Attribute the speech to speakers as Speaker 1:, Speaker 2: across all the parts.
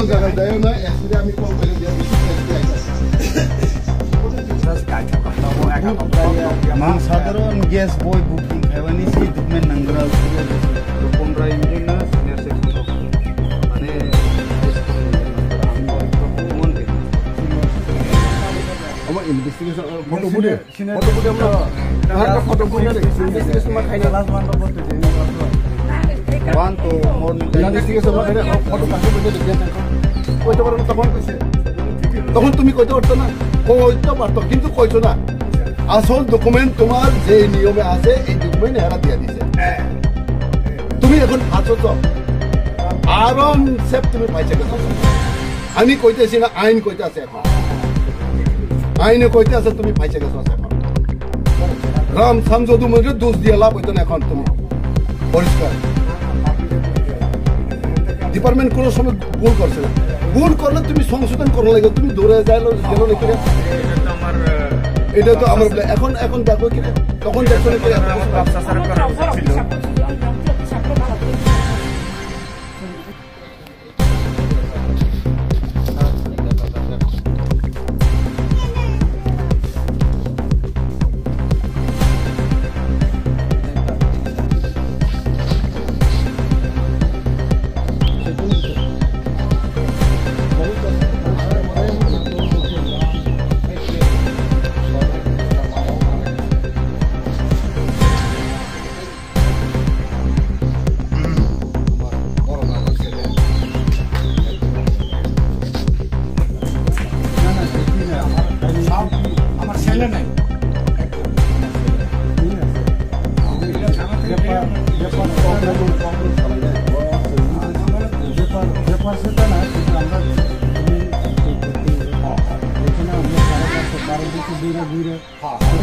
Speaker 1: জায়গায় দেয় না এসে আমি কল করে দিয়ে
Speaker 2: সাধারণ গ্যাস বই বুকিং খাইবানি সেই ডকুমেন্ট নাঙ্গরা কোনরা ইঞ্জিন সিনিয়র সেকশন মানে
Speaker 1: আমার ইনভেস্টিগেশন ফটো বুটে আমরা ফটো বুটে ইনভেস্টিগেশন মা খাইনা লাস্ট মান করতে যাই ওয়ান তো মোর ইনভেস্টিগেশন ফটো কাছে বুটে দেখেন কইতে পারো তখন তুমি কইতে পারতো না কইতে পারতো কিন্তু কইছো না আসল ডকুমেন্ট তোমার যে নিয়মে আছে এই ডকুমেন্ট এরা দিয়ে দিছে তুমি এখন আছো তো আরাম সেফ তুমি পাইছে গেছো আমি কইতেছি না আইন কইতে আছে এখন আইনে কইতে আছে তুমি পাইছে গেছো এখন রাম সামজদু মধ্যে দোষ দিয়ে লাভ হইতো না এখন তুমি পরিষ্কার ডিপার্টমেন্ট কোনো সময় ভুল করছে না ভুল করলে তুমি সংশোধন করা লাগে তুমি দৌড়ে যাইলো গেল নাকি এটা তো আমার এখন এখন দেখো কি তখন দেখো না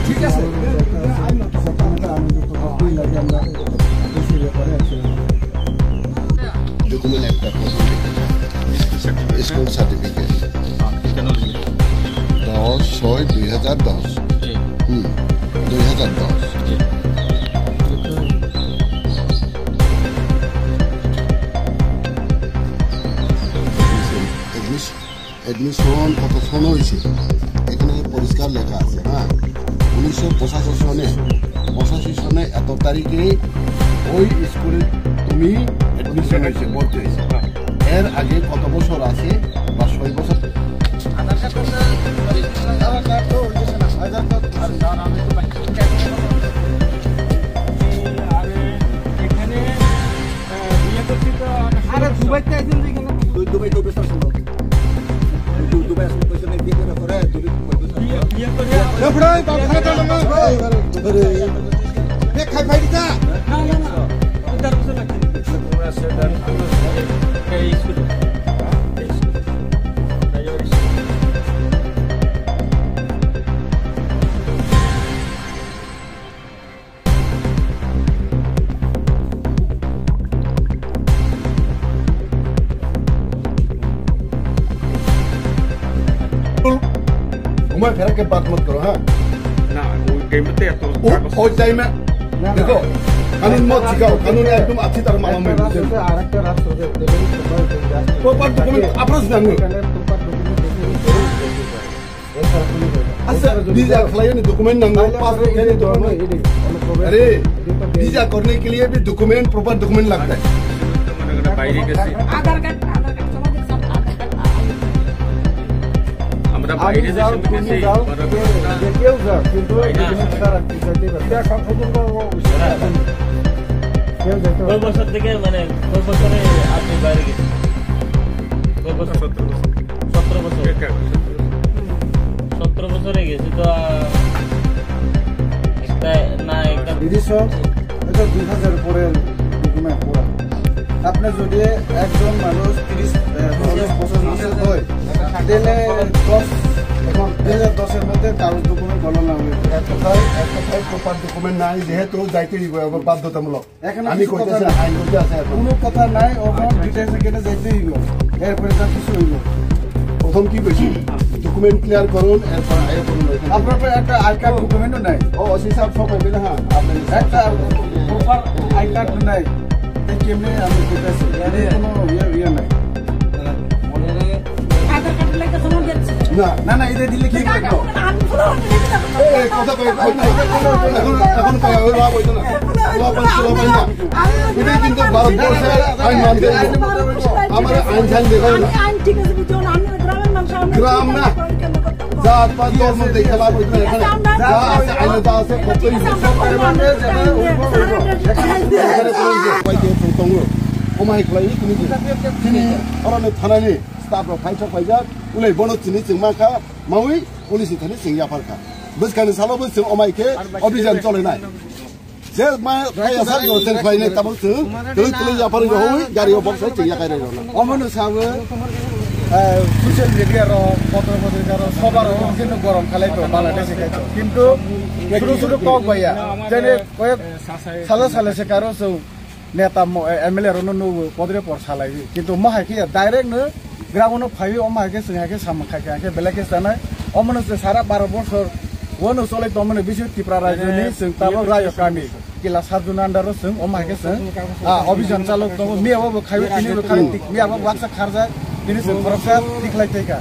Speaker 1: ঠিক আছে ডকুমেন্ট একটা স্কুল সার্টিফিকেট 10/6/2010 2010 এডমিশন কত সন হয়েছে এখানে পরিষ্কার লেখা আছে হ্যাঁ 1985 সনে এত তারিখে ওই স্কুলে তুমি এডমিশন হয়েছে ভর্তি হয়েছে এর আগে কত বছর আছে বা 6 বছর घुमा फिरा के बात मत करो हाँ
Speaker 3: ना वो टाइम पे तो
Speaker 1: वो टाइम में देखो कानून मत सिखाओ कानून एकदम अच्छी तरह मालूम है प्रॉपर डॉक्यूमेंट अप्रोच देंगे अच्छा वीजा अप्लाई ने डॉक्यूमेंट नंबर पासपोर्ट के डॉक्यूमेंट अरे वीजा करने के लिए भी डॉक्यूमेंट प्रॉपर डॉक्यूमेंट लगता है
Speaker 3: आधार कार्ड আমরা বাইরে যাও তুমি যাও কেউ যাও কিন্তু এটা সংশোধন করব কেউ যেত ওই বছর থেকে মানে ওই বছরে আপনি বাইরে গেছেন ওই বছর 17 বছর 17 বছরে গেছে তো একটা না একটা
Speaker 2: বিদেশক এটা 2000 পরে ডকুমেন্ট পুরো আপনি যদি একজন মানুষ 30 বছর হয় তাহলে 10 এখন 2010 এর মধ্যে কাগজ ডকুমেন্ট বলনা হবে
Speaker 1: একটা প্রপার ডকুমেন্ট নাই যেহেতু যাইতে দিব বাধ্যতামূলক আমি কইতেছি আইন করতে আছে
Speaker 2: কোনো কথা নাই ওখানে ডিটেইলস কেটে যাইতে দিব এরপরে তো কিছু হইব
Speaker 1: প্রথম কি কইছি ডকুমেন্ট ক্লিয়ার করুন এরপর আইও করুন
Speaker 2: আপনার একটা আই কার্ড ডকুমেন্টও নাই
Speaker 1: ও ওসি সাহেব সব পাইবে না হ্যাঁ আপনি
Speaker 2: একটা প্রপার আই কার্ড নাই এই কেমনে আমি কইতাছি কোনো ইয়ে নাই
Speaker 1: না
Speaker 2: না না এটা দিলে কি করবো
Speaker 1: এই কথা কই এখন পাই ওই বাবা কইতো না পাই না এটা কিন্তু ভারতবর্ষের আইন মানতে আমার আইন জান দেখাই না গ্রাম না জাত পাত ধর্ম দেখে লাভ হইতো না এখানে যা আছে আইনে যা আছে কতই
Speaker 2: সরকারের মানে যেটা
Speaker 1: এখানে কইতে তঙ্গ ওমাই খলাই তুমি তিনি অরনে থানানি স্টাফ ফাইটা ফাইজা উলাই বনো চিনি চিংমাখা মাউই পুলিশ থানি চিংয়া ফারখা বসখানে সালাবो जों अमायके अभियान चलायनाय जे मा फाया सारियाव जों फायनाय ताबो जों तुलै जाफार होय गारियाव बक्स चिंया खायराय रना
Speaker 2: অমনু সাবো সোশ্যাল মিডিয়ার পত্রিকার সবার কিন্তু গরম খালাইতো বাংলাদেশে খাইতো কিন্তু ছোট ছোট কক ভাইয়া যেনে কয়েক সালে সালে সে কারো সৌ নেতা এমএলএ রনো নো পদরে পর সালাই কিন্তু মহাকে ডাইরেক্ট নো গ্রামনো ফাইবি অমাকে সহাকে সামখাকে বেলাকে জানায় অমনু সারা 12 বছর ওনো চলে তমনে বিশু ত্রিপুরা রাজ্যনি जों ताबो रायकानि किला साजुन आन्डारो जों अमाके जों अभियान चालक दङ मियाबो खाइबो तिनिबो खारिटिक मियाबो वाक्सा खारजा दिनै जों फरसा दिखलायथायका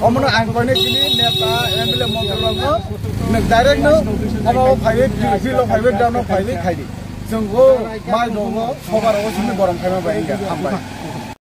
Speaker 2: अमनो आं कने दिनै नेता एमएलए मन्त्रीफोरखौ नों डाइरेक्ट नो अमाबो फाइबो फिलो फाइबो डाउन फाइबो खाइदि जोंबो माइ दङ सबाराव जोंनि गरम खाइमा बायगा हामबाय